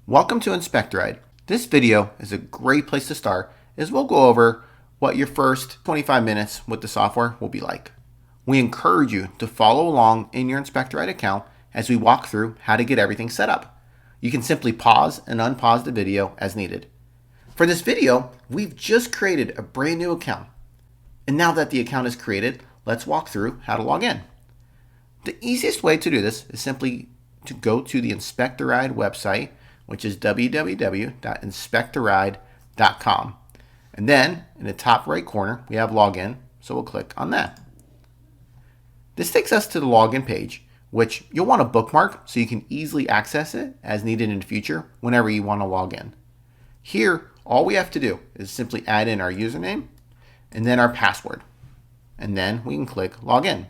Welcome to InspectARide. This video is a great place to start as we'll go over what your first 25 minutes with the software will be like. We encourage you to follow along in your InspectARide account as we walk through how to get everything set up. You can simply pause and unpause the video as needed. For this video, we've just created a brand new account. And now that the account is created, let's walk through how to log in. The easiest way to do this is simply to go to the InspectARide website, which is www.inspectaride.com. And then in the top right corner, we have login, so we'll click on that. This takes us to the login page, which you'll want to bookmark so you can easily access it as needed in the future whenever you want to log in. Here, all we have to do is simply add in our username and then our password. And then we can click login.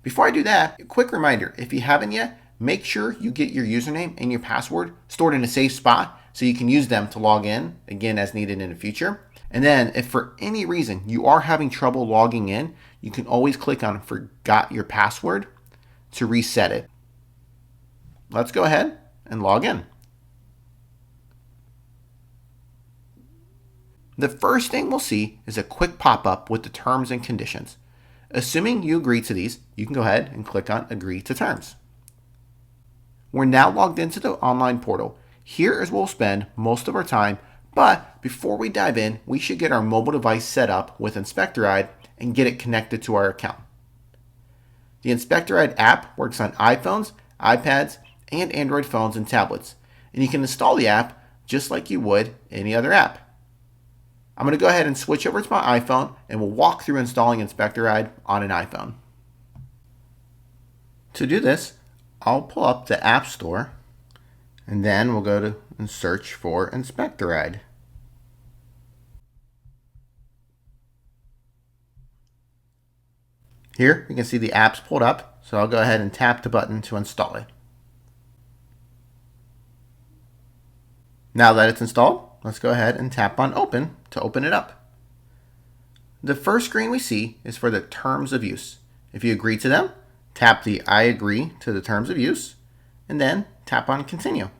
Before I do that, a quick reminder, if you haven't yet, make sure you get your username and your password stored in a safe spot so you can use them to log in, again, as needed in the future. And then if for any reason you are having trouble logging in, you can always click on Forgot Your Password to reset it. Let's go ahead and log in. The first thing we'll see is a quick pop-up with the terms and conditions. Assuming you agree to these, you can go ahead and click on Agree to Terms. We're now logged into the online portal. Here is where we'll spend most of our time, but before we dive in, we should get our mobile device set up with InspectARide and get it connected to our account. The InspectARide app works on iPhones, iPads, and Android phones and tablets, and you can install the app just like you would any other app. I'm going to go ahead and switch over to my iPhone and we'll walk through installing InspectARide on an iPhone. To do this, I'll pull up the App Store and then we'll go to and search for InspectARide. Here you can see the app's pulled up, so I'll go ahead and tap the button to install it. Now that it's installed, let's go ahead and tap on Open to open it up. The first screen we see is for the terms of use. If you agree to them, tap the I agree to the terms of use, and then tap on Continue.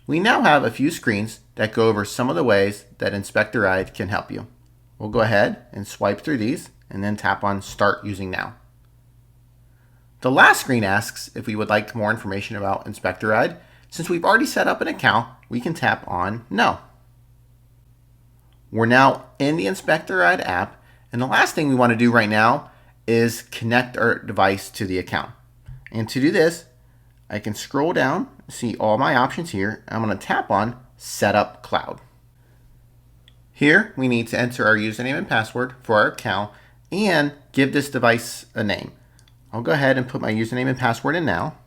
We now have a few screens that go over some of the ways that InspectARide can help you. We'll go ahead and swipe through these and then tap on Start Using Now. The last screen asks if we would like more information about InspectARide. Since we've already set up an account, we can tap on No. We're now in the InspectARide app, and the last thing we want to do right now is connect our device to the account. And to do this, I can scroll down, see all my options here. I'm going to tap on Set Up Cloud. Here, we need to enter our username and password for our account and give this device a name. I'll go ahead and put my username and password in now.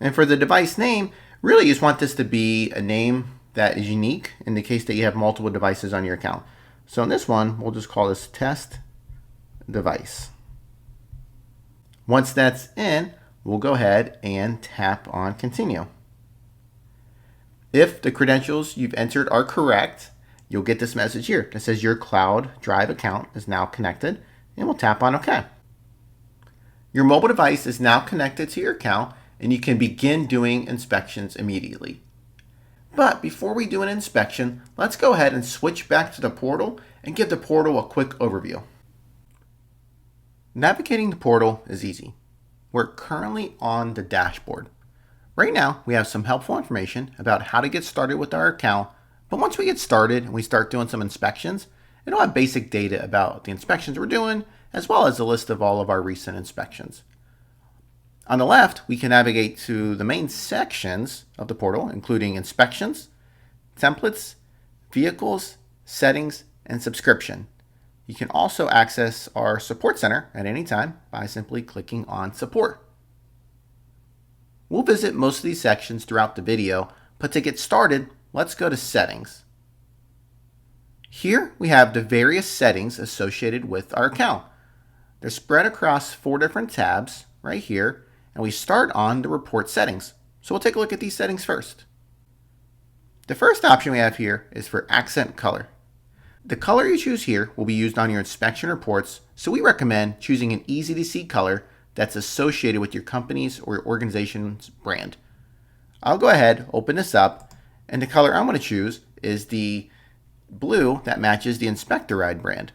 And for the device name, really you just want this to be a name that is unique in the case that you have multiple devices on your account. So in this one, we'll just call this Test Device. Once that's in, we'll go ahead and tap on Continue. If the credentials you've entered are correct, you'll get this message here that says your cloud drive account is now connected, and we'll tap on OK. Your mobile device is now connected to your account, and you can begin doing inspections immediately. But before we do an inspection, let's go ahead and switch back to the portal and give the portal a quick overview. Navigating the portal is easy. We're currently on the dashboard. Right now, we have some helpful information about how to get started with our account, but once we get started and we start doing some inspections, it'll have basic data about the inspections we're doing, as well as a list of all of our recent inspections. On the left, we can navigate to the main sections of the portal, including inspections, templates, vehicles, settings, and subscription. You can also access our support center at any time by simply clicking on Support. We'll visit most of these sections throughout the video, but to get started, let's go to Settings. Here we have the various settings associated with our account. They're spread across 4 different tabs right here, and we start on the report settings. So we'll take a look at these settings first. The first option we have here is for accent color. The color you choose here will be used on your inspection reports, so we recommend choosing an easy to see color that's associated with your company's or your organization's brand. I'll go ahead, open this up, and the color I'm going to choose is the blue that matches the InspectARide brand.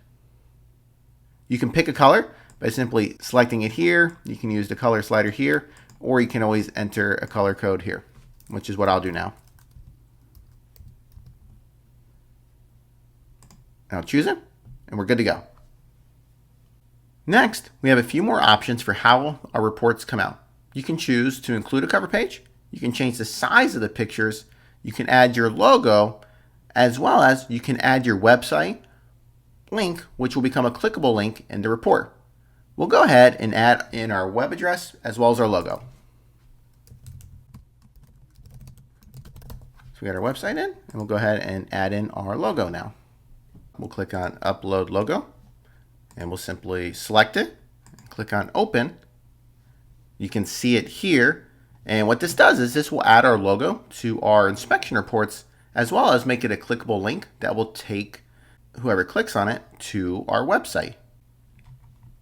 You can pick a color by simply selecting it here. You can use the color slider here, or you can always enter a color code here, which is what I'll do now. I'll choose it, and we're good to go. Next, we have a few more options for how our reports come out. You can choose to include a cover page. You can change the size of the pictures. You can add your logo, as well as you can add your website link, which will become a clickable link in the report. We'll go ahead and add in our web address as well as our logo. So we got our website in, and we'll go ahead and add in our logo now. We'll click on Upload Logo, and we'll simply select it, click on Open. You can see it here, and what this does is this will add our logo to our inspection reports, as well as make it a clickable link that will take whoever clicks on it to our website.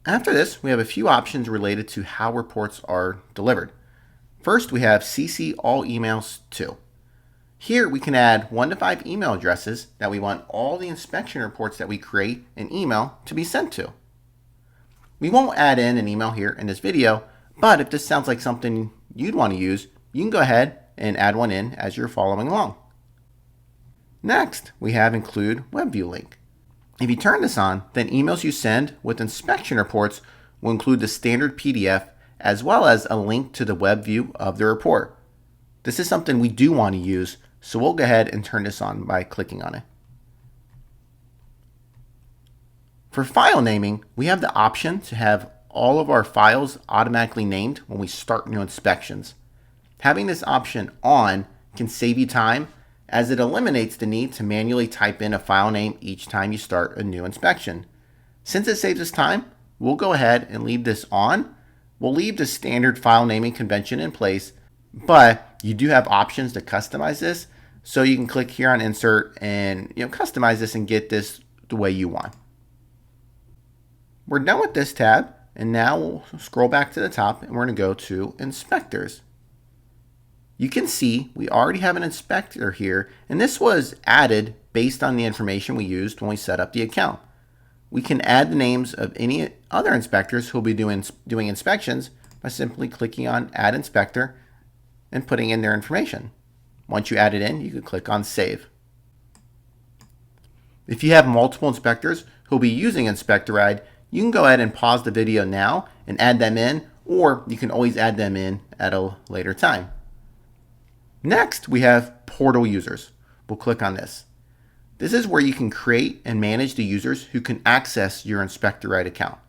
After this, we have a few options related to how reports are delivered. First, we have CC all emails to. Here we can add 1 to 5 email addresses that we want all the inspection reports that we create in email to be sent to. We won't add in an email here in this video, but if this sounds like something you'd want to use, you can go ahead and add one in as you're following along. Next, we have include web view link. If you turn this on, then emails you send with inspection reports will include the standard PDF as well as a link to the web view of the report. This is something we do want to use, so we'll go ahead and turn this on by clicking on it. For file naming, we have the option to have all of our files automatically named when we start new inspections. Having this option on can save you time, as it eliminates the need to manually type in a file name each time you start a new inspection. Since it saves us time, we'll go ahead and leave this on. We'll leave the standard file naming convention in place, but you do have options to customize this, so you can click here on Insert and customize this and get this the way you want. We're done with this tab, and now we'll scroll back to the top and we're going to go to Inspectors. You can see we already have an inspector here, and this was added based on the information we used when we set up the account. We can add the names of any other inspectors who will be doing inspections by simply clicking on Add Inspector and putting in their information. Once you add it in, you can click on Save. If you have multiple inspectors who will be using InspectARide, you can go ahead and pause the video now and add them in, or you can always add them in at a later time. Next, we have portal users. We'll click on this. This is where you can create and manage the users who can access your InspectARide account.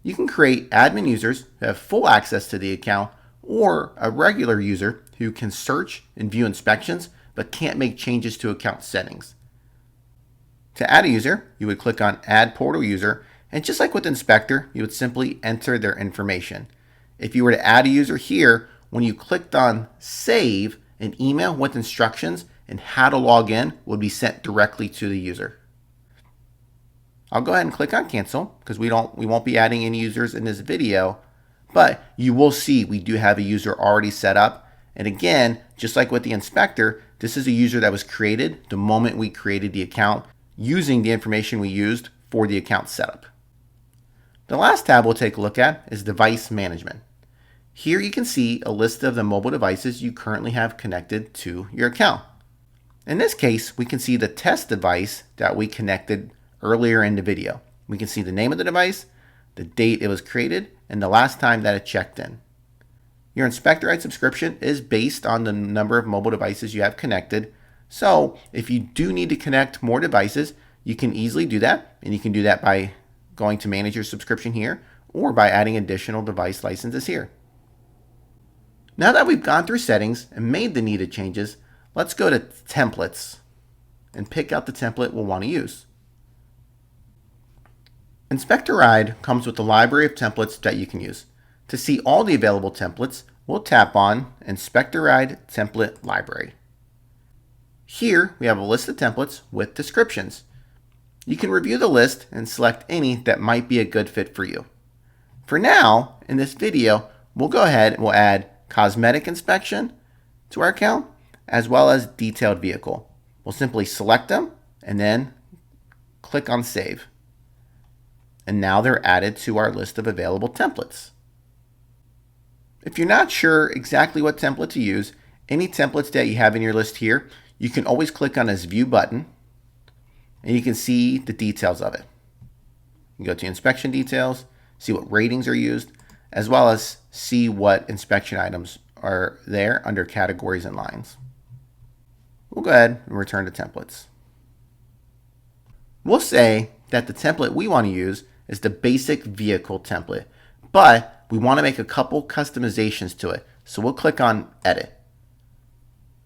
You can create admin users who have full access to the account, or a regular user who can search and view inspections but can't make changes to account settings. To add a user, you would click on Add Portal User, and just like with Inspector, you would simply enter their information. If you were to add a user here, when you clicked on Save, an email with instructions and how to log in would be sent directly to the user. I'll go ahead and click on Cancel because we won't be adding any users in this video, but you will see we do have a user already set up. And again, just like with the inspector, this is a user that was created the moment we created the account using the information we used for the account setup. The last tab we'll take a look at is Device Management. Here you can see a list of the mobile devices you currently have connected to your account. In this case, we can see the test device that we connected earlier in the video. We can see the name of the device, the date it was created, and the last time that it checked in. Your InspectARide subscription is based on the number of mobile devices you have connected. So if you do need to connect more devices, you can easily do that. And you can do that by going to manage your subscription here, or by adding additional device licenses here. Now that we've gone through settings and made the needed changes, let's go to templates and pick out the template we'll want to use. InspectARide comes with a library of templates that you can use. To see all the available templates, we'll tap on InspectARide Template Library. Here we have a list of templates with descriptions. You can review the list and select any that might be a good fit for you. For now, in this video, we'll go ahead and we'll add cosmetic inspection to our account, as well as detailed vehicle. We'll simply select them and then click on Save. And now they're added to our list of available templates. If you're not sure exactly what template to use, any templates that you have in your list here, you can always click on this View button and you can see the details of it. You can go to Inspection Details, see what ratings are used, as well as see what inspection items are there under categories and lines. We'll go ahead and return to templates. We'll say that the template we want to use is the basic vehicle template, but we want to make a couple customizations to it. So we'll click on Edit.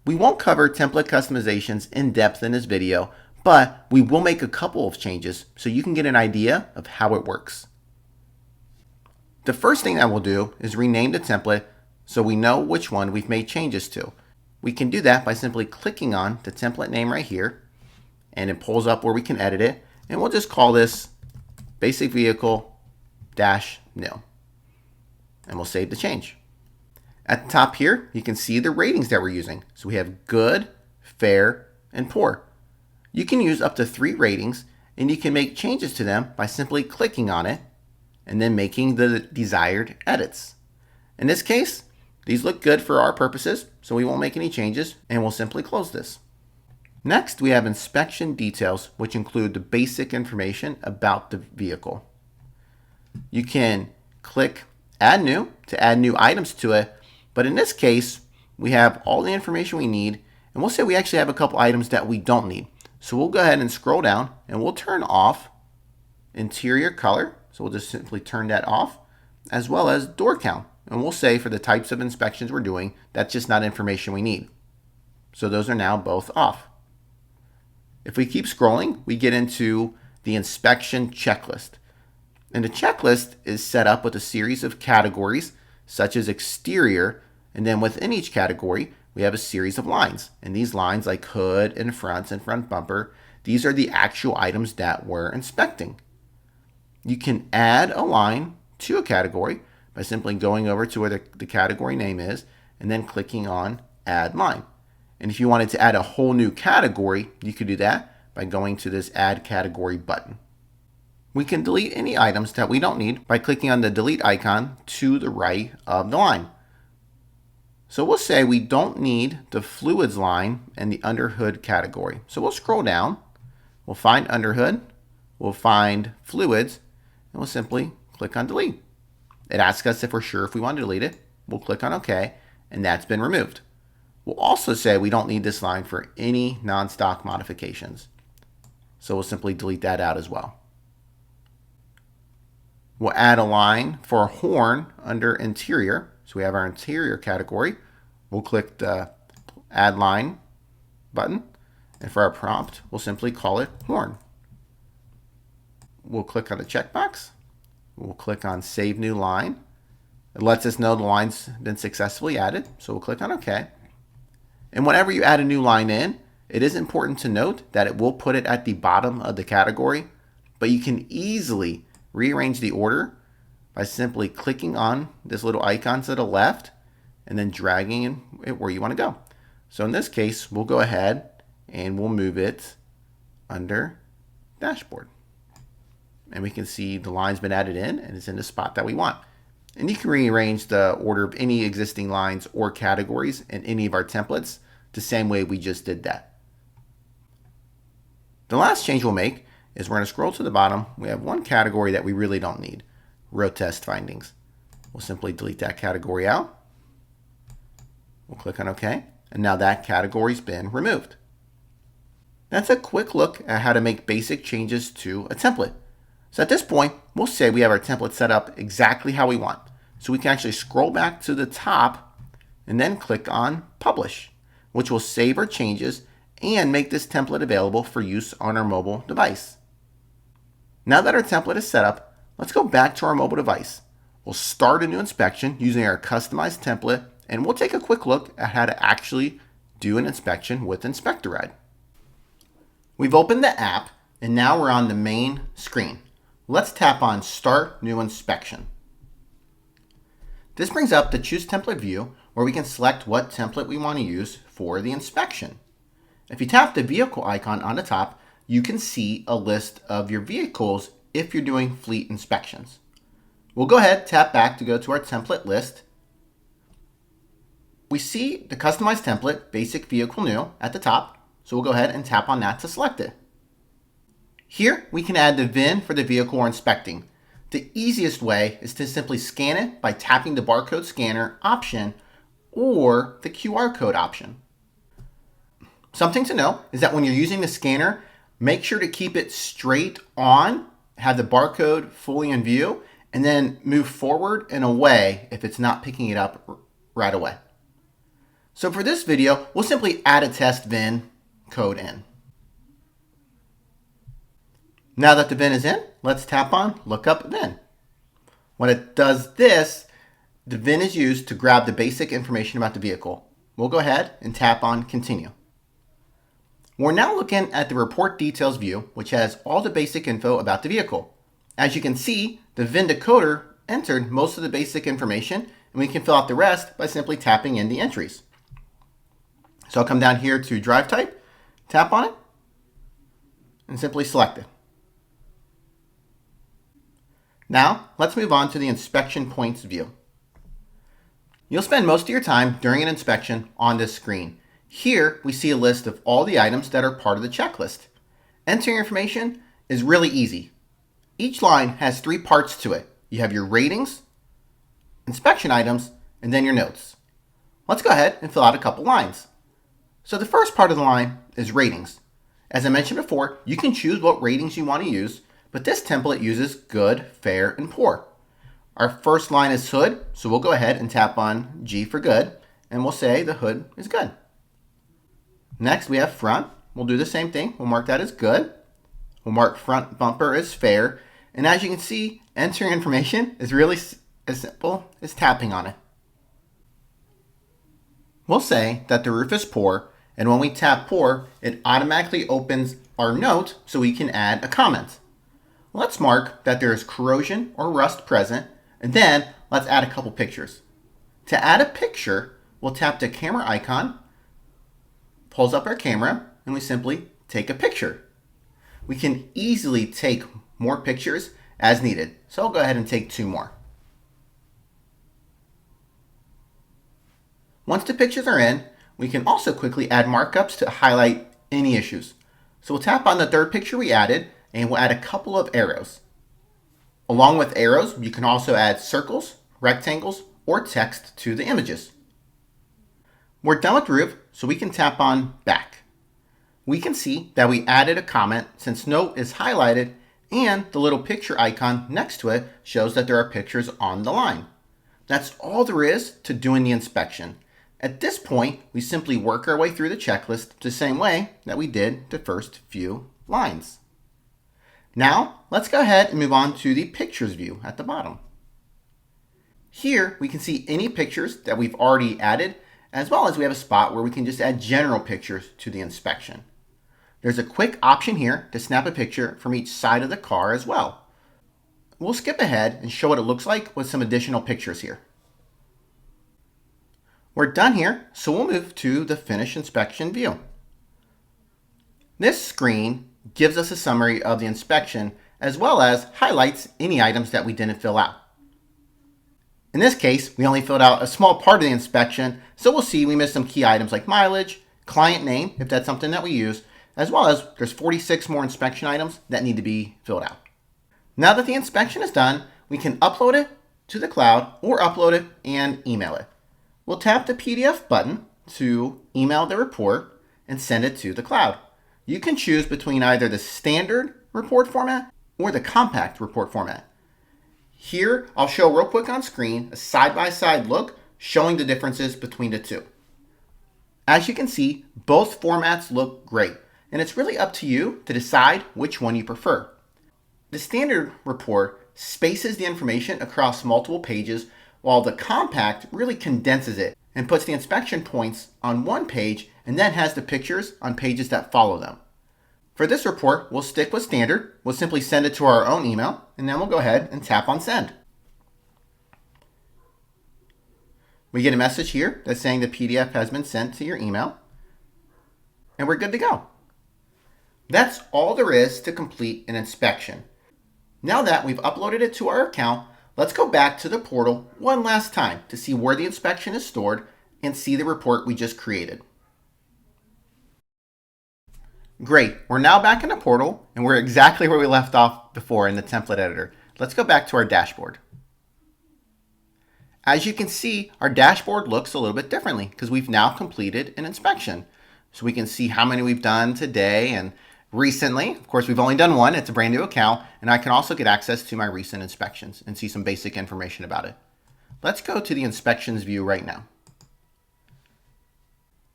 We won't cover template customizations in depth in this video, but we will make a couple of changes so you can get an idea of how it works. The first thing that we'll do is rename the template so we know which one we've made changes to. We can do that by simply clicking on the template name right here, and it pulls up where we can edit it, and we'll just call this Basic Vehicle -New. And we'll save the change. At the top here, you can see the ratings that we're using. So we have good, fair, and poor. You can use up to 3 ratings, and you can make changes to them by simply clicking on it and then making the desired edits. In this case, these look good for our purposes, so we won't make any changes, and we'll simply close this. Next, we have inspection details, which include the basic information about the vehicle. You can click Add New to add new items to it, but in this case, we have all the information we need, and we'll say we actually have a couple items that we don't need. So we'll go ahead and scroll down, and we'll turn off interior color. So we'll just simply turn that off, as well as door count. And we'll say for the types of inspections we're doing, that's just not information we need. So those are now both off. If we keep scrolling, we get into the inspection checklist. And the checklist is set up with a series of categories, such as exterior, and then within each category, we have a series of lines. And these lines, like hood and front bumper, these are the actual items that we're inspecting. You can add a line to a category by simply going over to where the category name is and then clicking on Add Line. And if you wanted to add a whole new category, you could do that by going to this Add Category button. We can delete any items that we don't need by clicking on the delete icon to the right of the line. So we'll say we don't need the fluids line in the underhood category. So we'll scroll down, we'll find underhood, we'll find fluids, and we'll simply click on delete. It asks us if we're sure if we want to delete it. We'll click on OK, and that's been removed. We'll also say we don't need this line for any non-stock modifications. So we'll simply delete that out as well. We'll add a line for a horn under interior. So we have our interior category. We'll click the Add Line button. And for our prompt, we'll simply call it horn. We'll click on the checkbox. We'll click on Save New Line. It lets us know the line's been successfully added. So we'll click on OK. And whenever you add a new line in, it is important to note that it will put it at the bottom of the category, but you can easily rearrange the order by simply clicking on this little icon to the left and then dragging it where you want to go. So in this case, we'll go ahead and we'll move it under dashboard. And we can see the line's been added in and it's in the spot that we want. And you can rearrange the order of any existing lines or categories in any of our templates the same way we just did that. The last change we'll make is we're going to scroll to the bottom. We have one category that we really don't need, road test findings. We'll simply delete that category out. We'll click on OK, and now that category's been removed. That's a quick look at how to make basic changes to a template. So at this point, we'll say we have our template set up exactly how we want. So we can actually scroll back to the top and then click on Publish, which will save our changes and make this template available for use on our mobile device. Now that our template is set up, let's go back to our mobile device. We'll start a new inspection using our customized template, and we'll take a quick look at how to actually do an inspection with InspectARide. We've opened the app, and now we're on the main screen. Let's tap on Start New Inspection. This brings up the Choose Template view where we can select what template we want to use for the inspection. If you tap the vehicle icon on the top, you can see a list of your vehicles if you're doing fleet inspections. We'll go ahead, tap back to go to our template list. We see the customized template, Basic Vehicle New, at the top, so we'll go ahead and tap on that to select it. Here, we can add the VIN for the vehicle we're inspecting. The easiest way is to simply scan it by tapping the barcode scanner option or the QR code option. Something to know is that when you're using the scanner, make sure to keep it straight on, have the barcode fully in view, and then move forward and away if it's not picking it up right away. So for this video, we'll simply add a test VIN code in. Now that the VIN is in, let's tap on Look Up VIN. When it does this, the VIN is used to grab the basic information about the vehicle. We'll go ahead and tap on Continue. We're now looking at the Report Details view, which has all the basic info about the vehicle. As you can see, the VIN decoder entered most of the basic information, and we can fill out the rest by simply tapping in the entries. So I'll come down here to Drive Type, tap on it, and simply select it. Now, let's move on to the Inspection Points view. You'll spend most of your time during an inspection on this screen. Here, we see a list of all the items that are part of the checklist. Entering information is really easy. Each line has 3 parts to it. You have your ratings, inspection items, and then your notes. Let's go ahead and fill out a couple lines. So the first part of the line is ratings. As I mentioned before, you can choose what ratings you want to use, but this template uses good, fair, and poor. Our first line is hood, so we'll go ahead and tap on G for good, and we'll say the hood is good. Next, we have front. We'll do the same thing. We'll mark that as good. We'll mark front bumper as fair. And as you can see, entering information is really as simple as tapping on it. We'll say that the roof is poor, and when we tap poor, it automatically opens our note so we can add a comment. Let's mark that there is corrosion or rust present, and then let's add a couple pictures. To add a picture, we'll tap the camera icon, pulls up our camera, and we simply take a picture. We can easily take more pictures as needed, so I'll go ahead and take 2 more. Once the pictures are in, we can also quickly add markups to highlight any issues. So we'll tap on the 3rd picture we added, and we'll add a couple of arrows. Along with arrows, you can also add circles, rectangles, or text to the images. We're done with the roof, so we can tap on Back. We can see that we added a comment since note is highlighted, and the little picture icon next to it shows that there are pictures on the line. That's all there is to doing the inspection. At this point, we simply work our way through the checklist the same way that we did the first few lines. Now, let's go ahead and move on to the Pictures view at the bottom. Here, we can see any pictures that we've already added, as well as we have a spot where we can just add general pictures to the inspection. There's a quick option here to snap a picture from each side of the car as well. We'll skip ahead and show what it looks like with some additional pictures here. We're done here, so we'll move to the Finish Inspection view. This screen gives us a summary of the inspection as well as highlights any items that we didn't fill out. In this case, we only filled out a small part of the inspection, so we'll see we missed some key items like mileage, client name, if that's something that we use, as well as there's 46 more inspection items that need to be filled out. Now that the inspection is done, we can upload it to the cloud or upload it and email it. We'll tap the PDF button to email the report and send it to the cloud. You can choose between either the standard report format or the compact report format. Here, I'll show real quick on screen a side-by-side look showing the differences between the two. As you can see, both formats look great, and it's really up to you to decide which one you prefer. The standard report spaces the information across multiple pages, while the compact really condenses it and puts the inspection points on one page and then has the pictures on pages that follow them. For this report, we'll stick with standard. We'll simply send it to our own email, and then we'll go ahead and tap on send. We get a message here that's saying the PDF has been sent to your email, and we're good to go. That's all there is to complete an inspection. Now that we've uploaded it to our account, let's go back to the portal one last time to see where the inspection is stored and see the report we just created. Great, we're now back in the portal and we're exactly where we left off before in the template editor. Let's go back to our dashboard. As you can see, our dashboard looks a little bit differently because we've now completed an inspection. So we can see how many we've done today and recently. Of course, we've only done one. It's a brand new account, and I can also get access to my recent inspections and see some basic information about it. Let's go to the inspections view right now.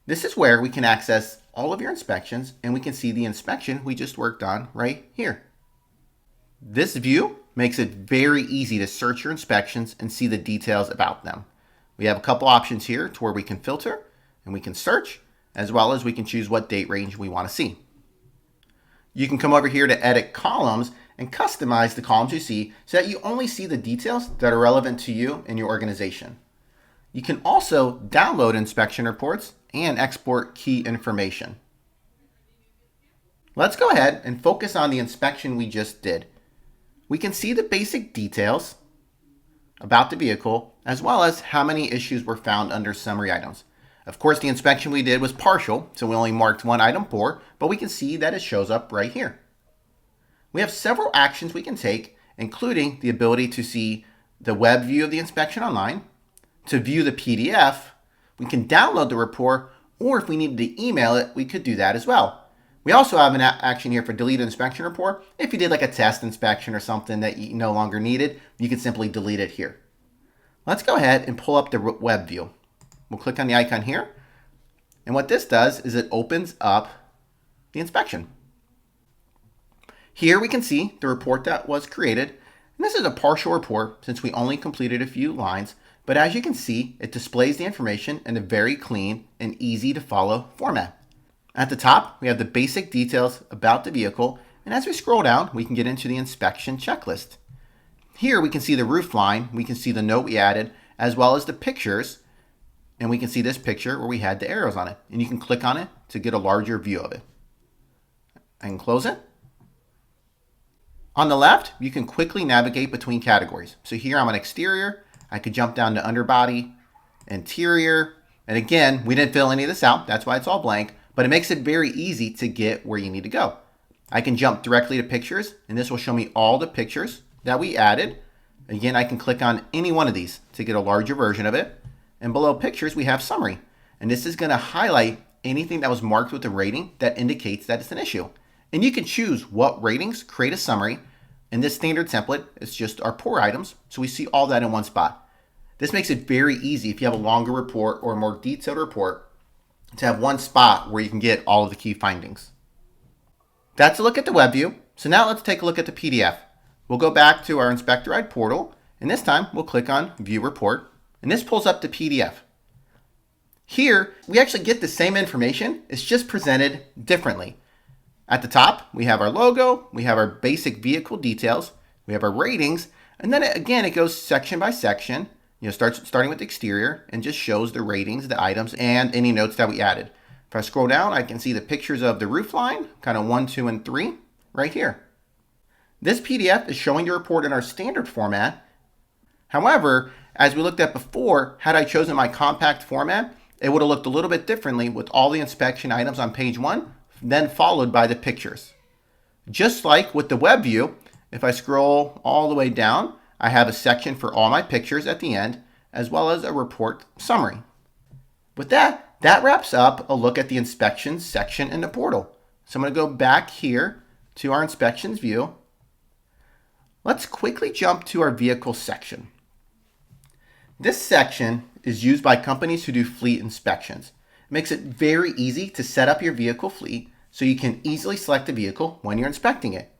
This is where we can access all of your inspections, and we can see the inspection we just worked on right here. This view makes it very easy to search your inspections and see the details about them. We have a couple options here to where we can filter and we can search, as well as we can choose what date range we want to see. You can come over here to edit columns and customize the columns you see so that you only see the details that are relevant to you and your organization. You can also download inspection reports and export key information. Let's go ahead and focus on the inspection we just did. We can see the basic details about the vehicle, as well as how many issues were found under summary items. Of course, the inspection we did was partial, so we only marked one item poor, but we can see that it shows up right here. We have several actions we can take, including the ability to see the web view of the inspection online, to view the PDF, we can download the report, or if we needed to email it, we could do that as well. We also have an action here for delete inspection report. If you did like a test inspection or something that you no longer needed, you can simply delete it here. Let's go ahead and pull up the web view. We'll click on the icon here. And what this does is it opens up the inspection. Here we can see the report that was created. And this is a partial report since we only completed a few lines. But as you can see, it displays the information in a very clean and easy to follow format. At the top, we have the basic details about the vehicle. And as we scroll down, we can get into the inspection checklist. Here we can see the roof line. We can see the note we added, as well as the pictures. And we can see this picture where we had the arrows on it. And you can click on it to get a larger view of it. I can close it. On the left, you can quickly navigate between categories. So here I'm on exterior. I could jump down to underbody, interior. And again, we didn't fill any of this out. That's why it's all blank. But it makes it very easy to get where you need to go. I can jump directly to pictures. And this will show me all the pictures that we added. Again, I can click on any one of these to get a larger version of it. And below pictures, we have summary. And this is going to highlight anything that was marked with a rating that indicates that it's an issue. And you can choose what ratings create a summary. In this standard template, it's just our poor items. So we see all that in one spot. This makes it very easy if you have a longer report or a more detailed report to have one spot where you can get all of the key findings. That's a look at the web view. So now let's take a look at the PDF. We'll go back to our InspectARide portal. And this time we'll click on View Report. And this pulls up the PDF. Here, we actually get the same information. It's just presented differently. At the top, we have our logo. We have our basic vehicle details. We have our ratings. And then again, it goes section by section. Starting with the exterior and just shows the ratings, the items, and any notes that we added. If I scroll down, I can see the pictures of the roof line, kind of 1, 2, and 3, right here. This PDF is showing the report in our standard format. However, as we looked at before, had I chosen my compact format, it would have looked a little bit differently with all the inspection items on page 1, then followed by the pictures. Just like with the web view, if I scroll all the way down, I have a section for all my pictures at the end, as well as a report summary. With that wraps up a look at the inspections section in the portal. So I'm going to go back here to our inspections view. Let's quickly jump to our vehicle section. This section is used by companies who do fleet inspections. It makes it very easy to set up your vehicle fleet so you can easily select a vehicle when you're inspecting it.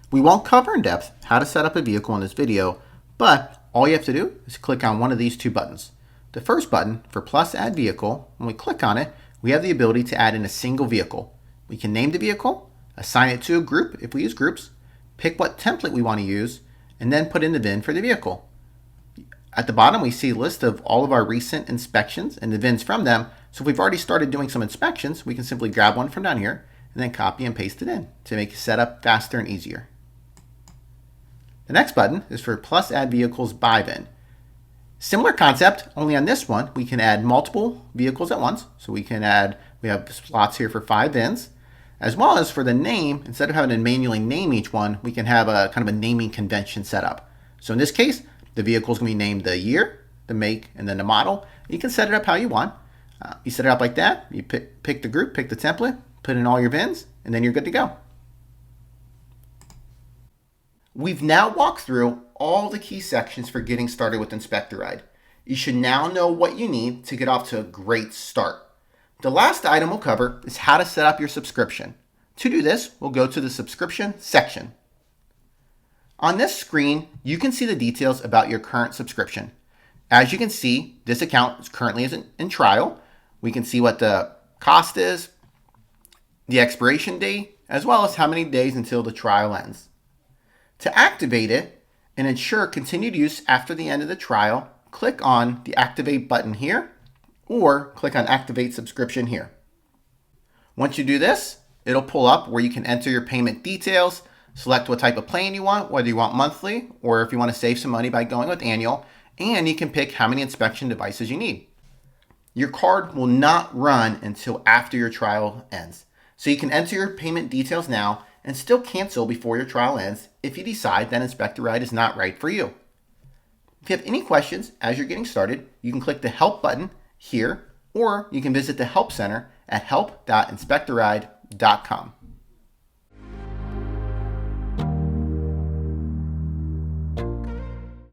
We won't cover in depth how to set up a vehicle in this video, but all you have to do is click on one of these two buttons. The first button for plus add vehicle, when we click on it, we have the ability to add in a single vehicle. We can name the vehicle, assign it to a group if we use groups, pick what template we want to use, and then put in the VIN for the vehicle. At the bottom, we see a list of all of our recent inspections and the VINs from them. So if we've already started doing some inspections, we can simply grab one from down here and then copy and paste it in to make setup faster and easier. The next button is for plus add vehicles by VIN. Similar concept, only on this one, we can add multiple vehicles at once. So we have slots here for 5 VINs, as well as for the name, instead of having to manually name each one, we can have a kind of a naming convention set up. So in this case, the vehicle is going to be named the year, the make, and then the model. You can set it up how you want. You set it up like that, you pick the group, pick the template, put in all your VINs, and then you're good to go. We've now walked through all the key sections for getting started with InspectARide. You should now know what you need to get off to a great start. The last item we'll cover is how to set up your subscription. To do this, we'll go to the subscription section. On this screen, you can see the details about your current subscription. As you can see, this account is currently in trial. We can see what the cost is, the expiration date, as well as how many days until the trial ends. To activate it and ensure continued use after the end of the trial, click on the Activate button here, or click on Activate Subscription here. Once you do this, it'll pull up where you can enter your payment details, select what type of plan you want, whether you want monthly or if you want to save some money by going with annual, and you can pick how many inspection devices you need. Your card will not run until after your trial ends, so you can enter your payment details now and still cancel before your trial ends if you decide that InspectARide is not right for you. If you have any questions as you're getting started, you can click the Help button here, or you can visit the Help Center at help.inspectaride.com.